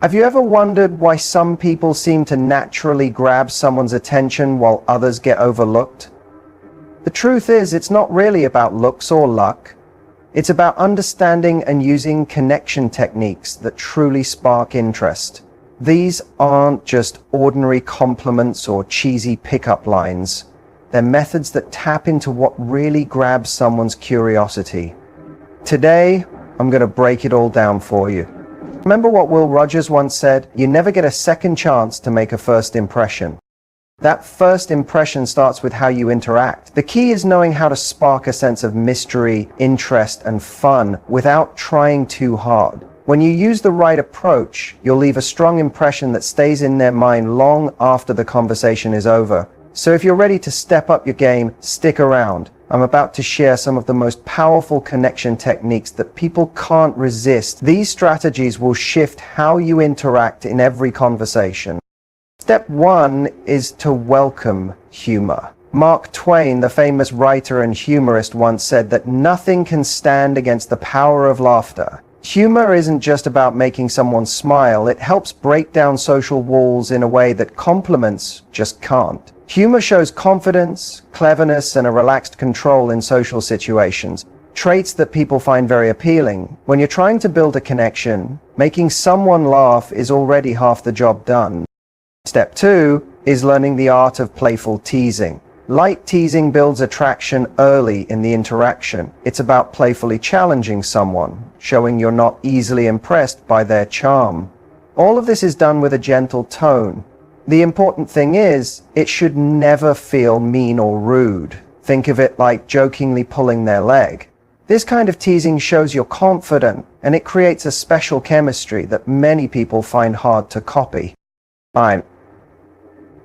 Have you ever wondered why some people seem to naturally grab someone's attention while others get overlooked? The truth is, it's not really about looks or luck. It's about understanding and using connection techniques that truly spark interest. These aren't just ordinary compliments or cheesy pickup lines. They're methods that tap into what really grabs someone's curiosity. Today, I'm going to break it all down for you. Remember what Will Rogers once said? You never get a second chance to make a first impression. That first impression starts with how you interact. The key is knowing how to spark a sense of mystery, interest, and fun without trying too hard. When you use the right approach, you'll leave a strong impression that stays in their mind long after the conversation is over. So if you're ready to step up your game, stick around. I'm about to share some of the most powerful connection techniques that people can't resist. These strategies will shift how you interact in every conversation. Step 1 is to welcome humor. Mark Twain, the famous writer and humorist, once said that nothing can stand against the power of laughter. Humor isn't just about making someone smile, it helps break down social walls in a way that compliments just can't. Humor shows confidence, cleverness, and a relaxed control in social situations, traits that people find very appealing. When you're trying to build a connection, making someone laugh is already half the job done. Step 2 is learning the art of playful teasing. Light teasing builds attraction early in the interaction. It's about playfully challenging someone, showing you're not easily impressed by their charm. All of this is done with a gentle tone. The important thing is, it should never feel mean or rude. Think of it like jokingly pulling their leg. This kind of teasing shows you're confident, and it creates a special chemistry that many people find hard to copy. Fine.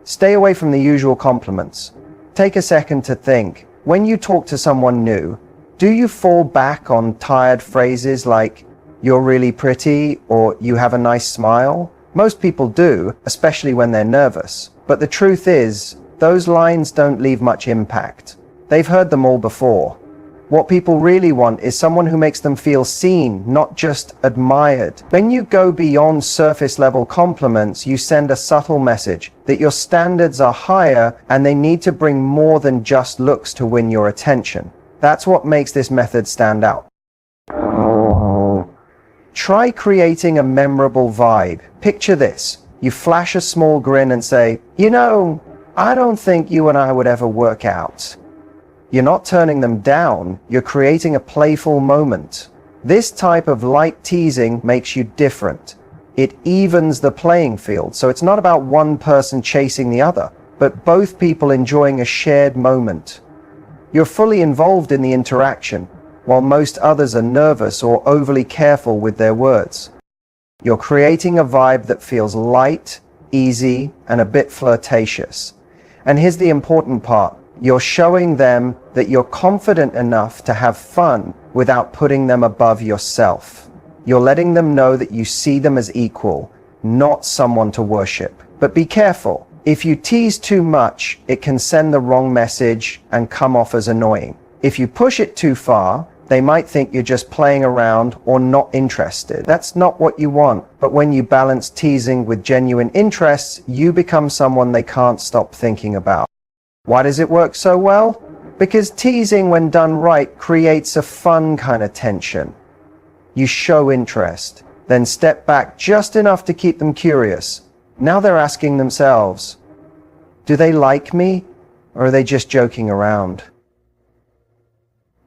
Stay away from the usual compliments. Take a second to think. When you talk to someone new, do you fall back on tired phrases like, "You're really pretty," or "You have a nice smile"? Most people do, especially when they're nervous. But the truth is, those lines don't leave much impact. They've heard them all before. What people really want is someone who makes them feel seen, not just admired. When you go beyond surface-level compliments, you send a subtle message that your standards are higher and they need to bring more than just looks to win your attention. That's what makes this method stand out. Try creating a memorable vibe. Picture this. You flash a small grin and say, "You know, I don't think you and I would ever work out." You're not turning them down, you're creating a playful moment. This type of light teasing makes you different. It evens the playing field, so it's not about one person chasing the other, but both people enjoying a shared moment. You're fully involved in the interaction, while most others are nervous or overly careful with their words. You're creating a vibe that feels light, easy, and a bit flirtatious. And here's the important part. You're showing them that you're confident enough to have fun without putting them above yourself. You're letting them know that you see them as equal, not someone to worship. But be careful. If you tease too much, it can send the wrong message and come off as annoying. If you push it too far, they might think you're just playing around or not interested. That's not what you want. But when you balance teasing with genuine interests, you become someone they can't stop thinking about. Why does it work so well? Because teasing, when done right, creates a fun kind of tension. You show interest, then step back just enough to keep them curious. Now they're asking themselves, do they like me, or are they just joking around?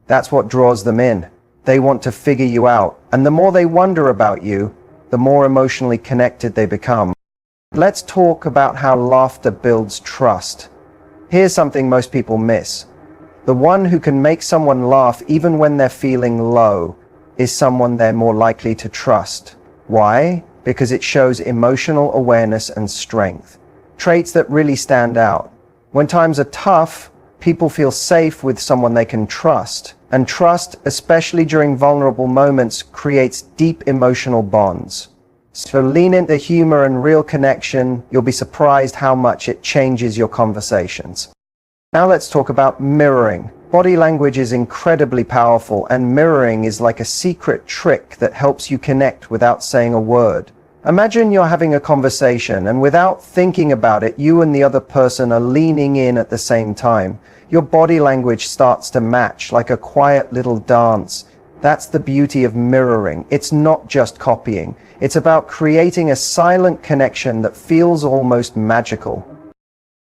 That's what draws them in. They want to figure you out, and the more they wonder about you, the more emotionally connected they become. Let's talk about how laughter builds trust. Here's something most people miss. The one who can make someone laugh even when they're feeling low is someone they're more likely to trust. Why? Because it shows emotional awareness and strength, traits that really stand out. When times are tough, people feel safe with someone they can trust. And trust, especially during vulnerable moments, creates deep emotional bonds. So lean into humor and real connection. You'll be surprised how much it changes your conversations. Now let's talk about mirroring. Body language is incredibly powerful, and mirroring is like a secret trick that helps you connect without saying a word. Imagine you're having a conversation and without thinking about it, you and the other person are leaning in at the same time. Your body language starts to match like a quiet little dance. That's the beauty of mirroring. It's not just copying. It's about creating a silent connection that feels almost magical.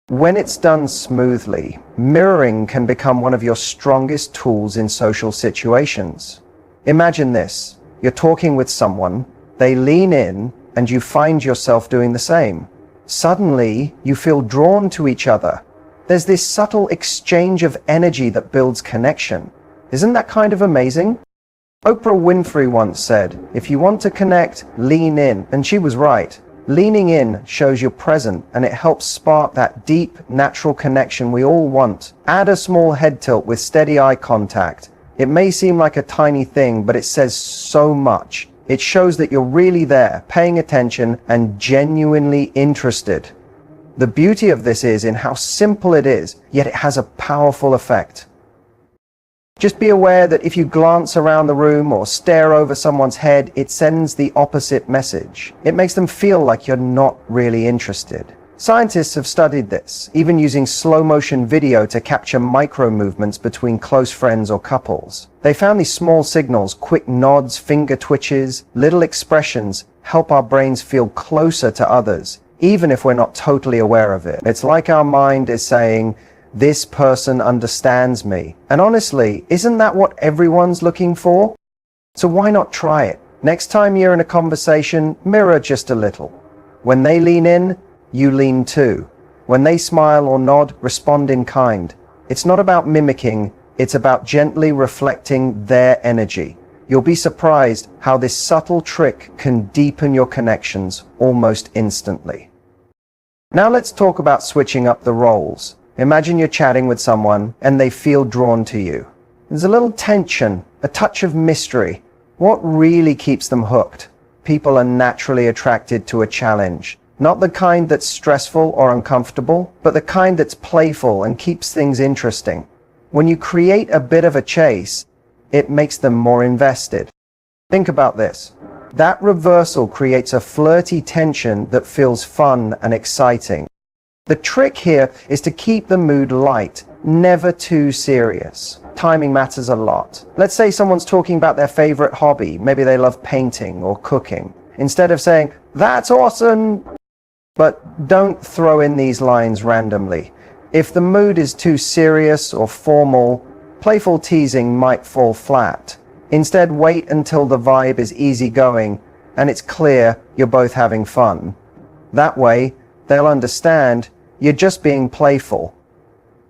When it's done smoothly, mirroring can become one of your strongest tools in social situations. Imagine this. You're talking with someone, they lean in, and you find yourself doing the same. Suddenly, you feel drawn to each other. There's this subtle exchange of energy that builds connection. Isn't that kind of amazing? Oprah Winfrey once said, "If you want to connect, lean in." And she was right. Leaning in shows you're present, and it helps spark that deep, natural connection we all want. Add a small head tilt with steady eye contact. It may seem like a tiny thing, but it says so much. It shows that you're really there, paying attention, and genuinely interested. The beauty of this is in how simple it is, yet it has a powerful effect. Just be aware that if you glance around the room or stare over someone's head, it sends the opposite message. It makes them feel like you're not really interested. Scientists have studied this, even using slow-motion video to capture micro-movements between close friends or couples. They found these small signals, quick nods, finger twitches, little expressions, help our brains feel closer to others, even if we're not totally aware of it. It's like our mind is saying, "This person understands me." And honestly, isn't that what everyone's looking for? So why not try it? Next time you're in a conversation, mirror just a little. When they lean in, you lean too. When they smile or nod, respond in kind. It's not about mimicking, it's about gently reflecting their energy. You'll be surprised how this subtle trick can deepen your connections almost instantly. Now let's talk about switching up the roles. Imagine you're chatting with someone and they feel drawn to you. There's a little tension, a touch of mystery. What really keeps them hooked? People are naturally attracted to a challenge. Not the kind that's stressful or uncomfortable, but the kind that's playful and keeps things interesting. When you create a bit of a chase, it makes them more invested. Think about this. That reversal creates a flirty tension that feels fun and exciting. The trick here is to keep the mood light, never too serious. Timing matters a lot. Let's say someone's talking about their favorite hobby. Maybe they love painting or cooking. Instead of saying, "That's awesome," but don't throw in these lines randomly. If the mood is too serious or formal, playful teasing might fall flat. Instead, wait until the vibe is easygoing and it's clear you're both having fun. That way, they'll understand you're just being playful.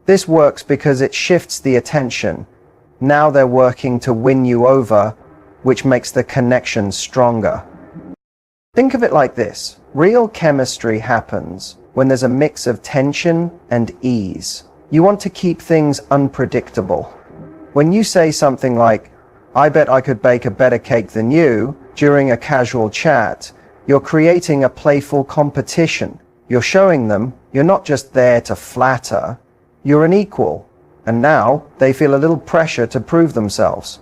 This works because it shifts the attention. Now they're working to win you over, which makes the connection stronger. Think of it like this. Real chemistry happens when there's a mix of tension and ease. You want to keep things unpredictable. When you say something like, "I bet I could bake a better cake than you," during a casual chat, you're creating a playful competition. You're showing them you're not just there to flatter, you're an equal. And now they feel a little pressure to prove themselves.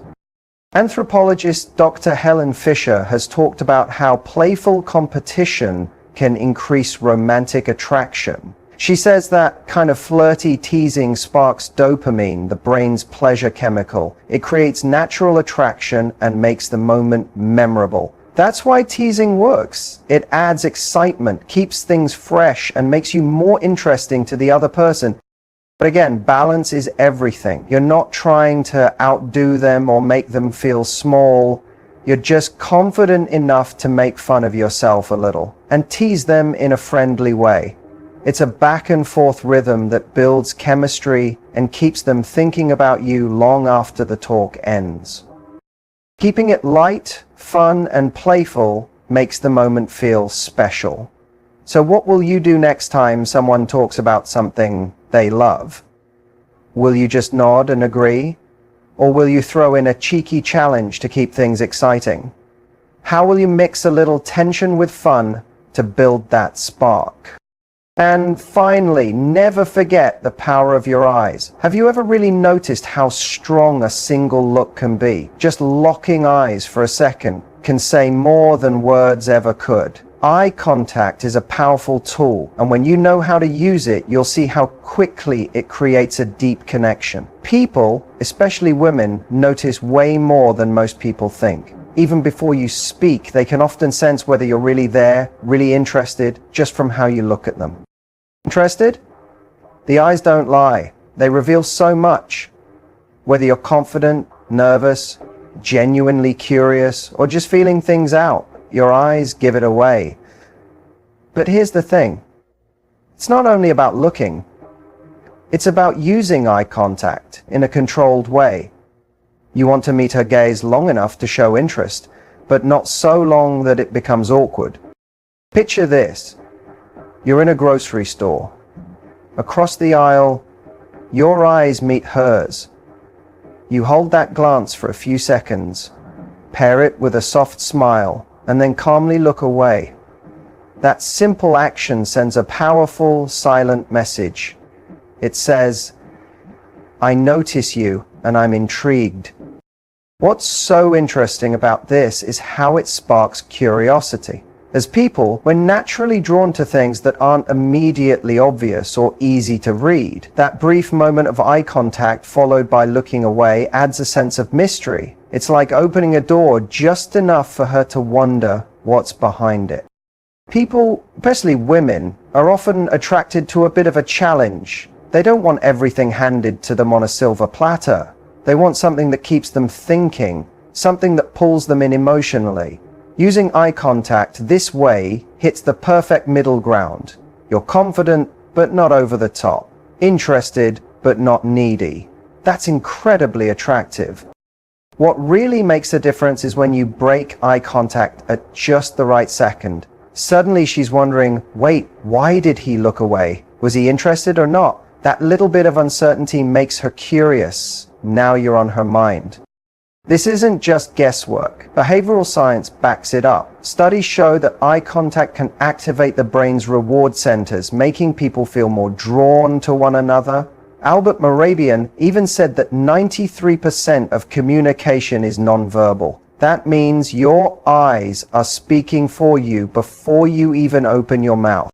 Anthropologist Dr. Helen Fisher has talked about how playful competition can increase romantic attraction. She says that kind of flirty teasing sparks dopamine, the brain's pleasure chemical. It creates natural attraction and makes the moment memorable. That's why teasing works. It adds excitement, keeps things fresh, and makes you more interesting to the other person. But again, balance is everything. You're not trying to outdo them or make them feel small. You're just confident enough to make fun of yourself a little and tease them in a friendly way. It's a back and forth rhythm that builds chemistry and keeps them thinking about you long after the talk ends. Keeping it light, fun, and playful makes the moment feel special. So what will you do next time someone talks about something they love? Will you just nod and agree? Or will you throw in a cheeky challenge to keep things exciting? How will you mix a little tension with fun to build that spark? And finally, never forget the power of your eyes. Have you ever really noticed how strong a single look can be? Just locking eyes for a second can say more than words ever could. Eye contact is a powerful tool, and when you know how to use it, you'll see how quickly it creates a deep connection. People, especially women, notice way more than most people think. Even before you speak, they can often sense whether you're really there, really interested, just from how you look at them. Interested? The eyes don't lie. They reveal so much. Whether you're confident, nervous, genuinely curious, or just feeling things out, your eyes give it away. But here's the thing. It's not only about looking. It's about using eye contact in a controlled way. You want to meet her gaze long enough to show interest, but not so long that it becomes awkward. Picture this. You're in a grocery store. Across the aisle, your eyes meet hers. You hold that glance for a few seconds, pair it with a soft smile, and then calmly look away. That simple action sends a powerful, silent message. It says, "I notice you and I'm intrigued." What's so interesting about this is how it sparks curiosity. As people, we're naturally drawn to things that aren't immediately obvious or easy to read. That brief moment of eye contact followed by looking away adds a sense of mystery. It's like opening a door just enough for her to wonder what's behind it. People, especially women, are often attracted to a bit of a challenge. They don't want everything handed to them on a silver platter. They want something that keeps them thinking, something that pulls them in emotionally. Using eye contact this way hits the perfect middle ground. You're confident, but not over the top. Interested, but not needy. That's incredibly attractive. What really makes a difference is when you break eye contact at just the right second. Suddenly she's wondering, wait, why did he look away? Was he interested or not? That little bit of uncertainty makes her curious. Now you're on her mind. This isn't just guesswork. Behavioral science backs it up. Studies show that eye contact can activate the brain's reward centers, making people feel more drawn to one another. Albert Morabian even said that 93% of communication is nonverbal. That means your eyes are speaking for you before you even open your mouth.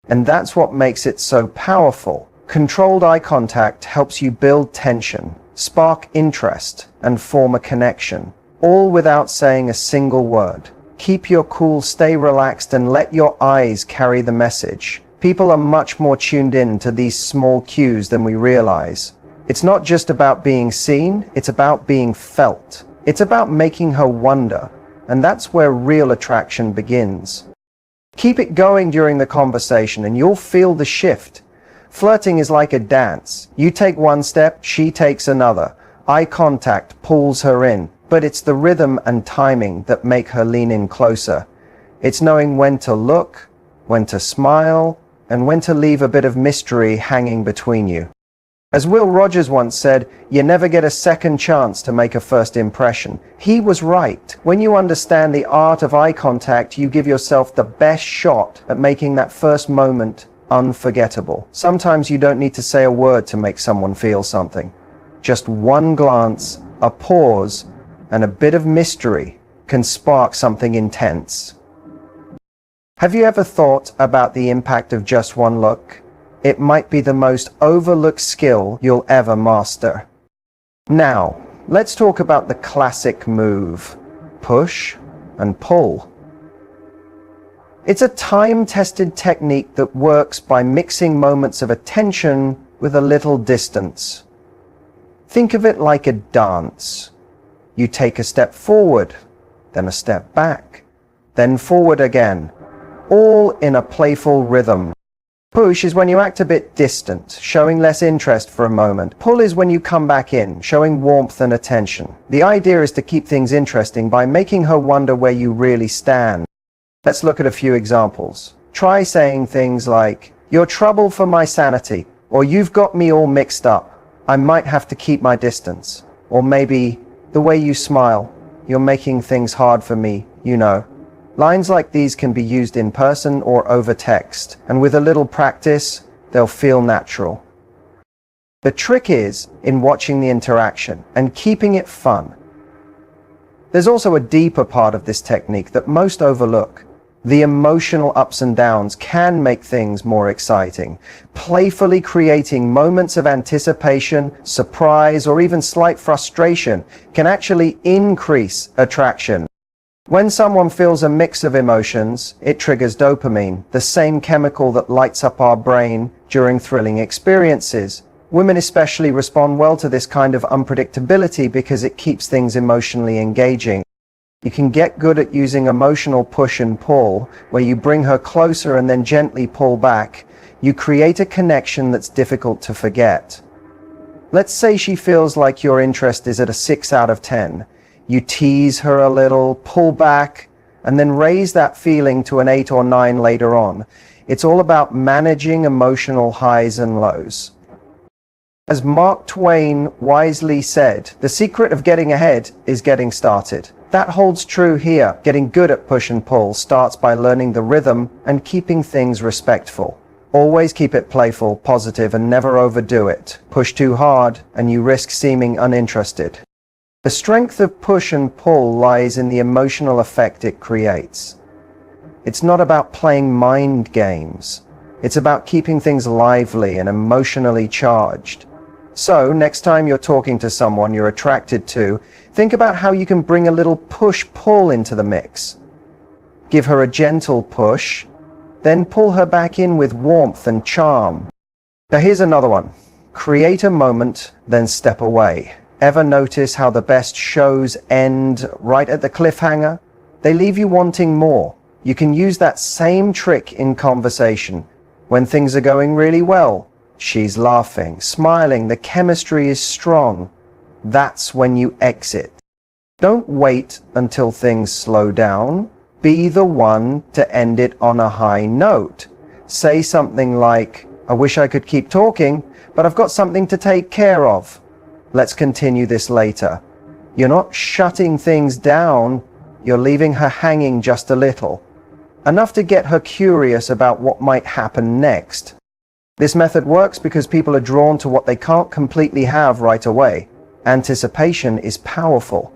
And that's what makes it so powerful. Controlled eye contact helps you build tension, spark interest, and form a connection, all without saying a single word. Keep your cool, stay relaxed, and let your eyes carry the message. People are much more tuned in to these small cues than we realize. It's not just about being seen, it's about being felt. It's about making her wonder, and that's where real attraction begins. Keep it going during the conversation and you'll feel the shift. Flirting is like a dance. You take one step, she takes another. Eye contact pulls her in, but it's the rhythm and timing that make her lean in closer. It's knowing when to look, when to smile, and when to leave a bit of mystery hanging between you. As Will Rogers once said, you never get a second chance to make a first impression. He was right. When you understand the art of eye contact, you give yourself the best shot at making that first moment unforgettable. Sometimes you don't need to say a word to make someone feel something. Just one glance, a pause, and a bit of mystery can spark something intense. Have you ever thought about the impact of just one look? It might be the most overlooked skill you'll ever master. Now, let's talk about the classic move: push and pull. It's a time-tested technique that works by mixing moments of attention with a little distance. Think of it like a dance. You take a step forward, then a step back, then forward again, all in a playful rhythm. Push is when you act a bit distant, showing less interest for a moment. Pull is when you come back in, showing warmth and attention. The idea is to keep things interesting by making her wonder where you really stand. Let's look at a few examples. Try saying things like, "You're trouble for my sanity," or "You've got me all mixed up. I might have to keep my distance." Or maybe, "The way you smile, you're making things hard for me, you know." Lines like these can be used in person or over text, and with a little practice, they'll feel natural. The trick is in watching the interaction and keeping it fun. There's also a deeper part of this technique that most overlook. The emotional ups and downs can make things more exciting. Playfully creating moments of anticipation, surprise, or even slight frustration can actually increase attraction. When someone feels a mix of emotions, it triggers dopamine, the same chemical that lights up our brain during thrilling experiences. Women especially respond well to this kind of unpredictability because it keeps things emotionally engaging. You can get good at using emotional push and pull, where you bring her closer and then gently pull back. You create a connection that's difficult to forget. Let's say she feels like your interest is at a 6 out of 10. You tease her a little, pull back, and then raise that feeling to an 8 or 9 later on. It's all about managing emotional highs and lows. As Mark Twain wisely said, the secret of getting ahead is getting started. That holds true here. Getting good at push and pull starts by learning the rhythm and keeping things respectful. Always keep it playful, positive, and never overdo it. Push too hard, and you risk seeming uninterested. The strength of push and pull lies in the emotional effect it creates. It's not about playing mind games. It's about keeping things lively and emotionally charged. So, next time you're talking to someone you're attracted to, think about how you can bring a little push-pull into the mix. Give her a gentle push, then pull her back in with warmth and charm. Now here's another one. Create a moment, then step away. Ever notice how the best shows end right at the cliffhanger? They leave you wanting more. You can use that same trick in conversation. When things are going really well, she's laughing, smiling, the chemistry is strong. That's when you exit. Don't wait until things slow down. Be the one to end it on a high note. Say something like, "I wish I could keep talking, but I've got something to take care of. Let's continue this later." You're not shutting things down, you're leaving her hanging just a little. Enough to get her curious about what might happen next. This method works because people are drawn to what they can't completely have right away. Anticipation is powerful.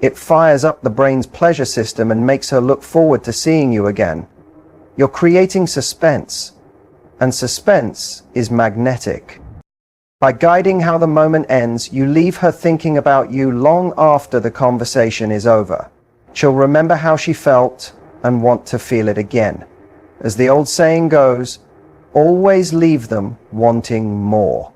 It fires up the brain's pleasure system and makes her look forward to seeing you again. You're creating suspense, and suspense is magnetic. By guiding how the moment ends, you leave her thinking about you long after the conversation is over. She'll remember how she felt and want to feel it again. As the old saying goes, always leave them wanting more.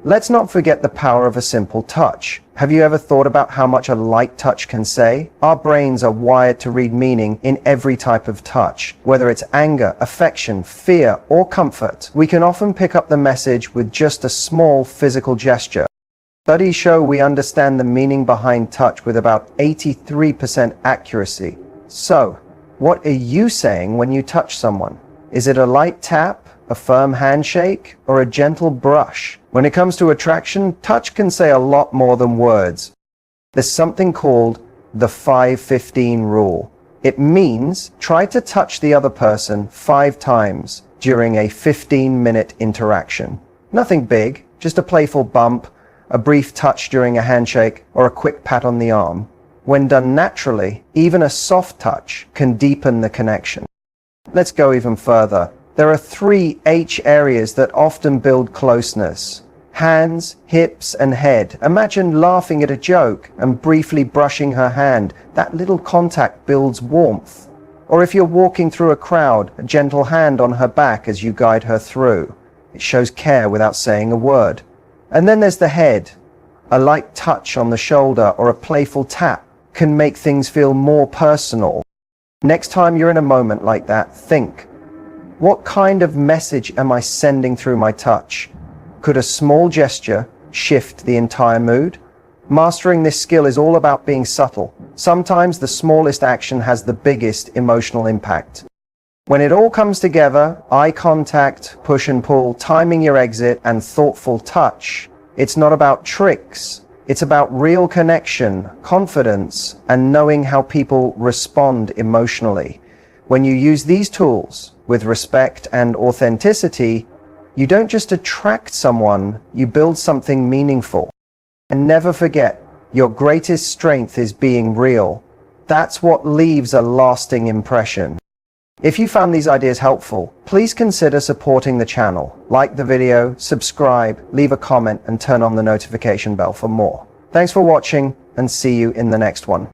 Let's not forget the power of a simple touch. Have you ever thought about how much a light touch can say? Our brains are wired to read meaning in every type of touch. Whether it's anger, affection, fear, or comfort, we can often pick up the message with just a small physical gesture. Studies show we understand the meaning behind touch with about 83% accuracy. So, what are you saying when you touch someone? Is it a light tap, a firm handshake, or a gentle brush? When it comes to attraction, touch can say a lot more than words. There's something called the 5-15 rule. It means try to touch the other person 5 times during a 15-minute interaction. Nothing big, just a playful bump, a brief touch during a handshake, or a quick pat on the arm. When done naturally, even a soft touch can deepen the connection. Let's go even further. There are 3 H areas that often build closeness. Hands, hips, and head. Imagine laughing at a joke and briefly brushing her hand. That little contact builds warmth. Or if you're walking through a crowd, a gentle hand on her back as you guide her through. It shows care without saying a word. And then there's the head. A light touch on the shoulder or a playful tap can make things feel more personal. Next time you're in a moment like that, think, what kind of message am I sending through my touch? Could a small gesture shift the entire mood? Mastering this skill is all about being subtle. Sometimes the smallest action has the biggest emotional impact. When it all comes together, eye contact, push and pull, timing your exit, and thoughtful touch, it's not about tricks. It's about real connection, confidence, and knowing how people respond emotionally. When you use these tools with respect and authenticity, you don't just attract someone, you build something meaningful. And never forget, your greatest strength is being real. That's what leaves a lasting impression. If you found these ideas helpful, please consider supporting the channel. Like the video, subscribe, leave a comment, and turn on the notification bell for more. Thanks for watching, and see you in the next one.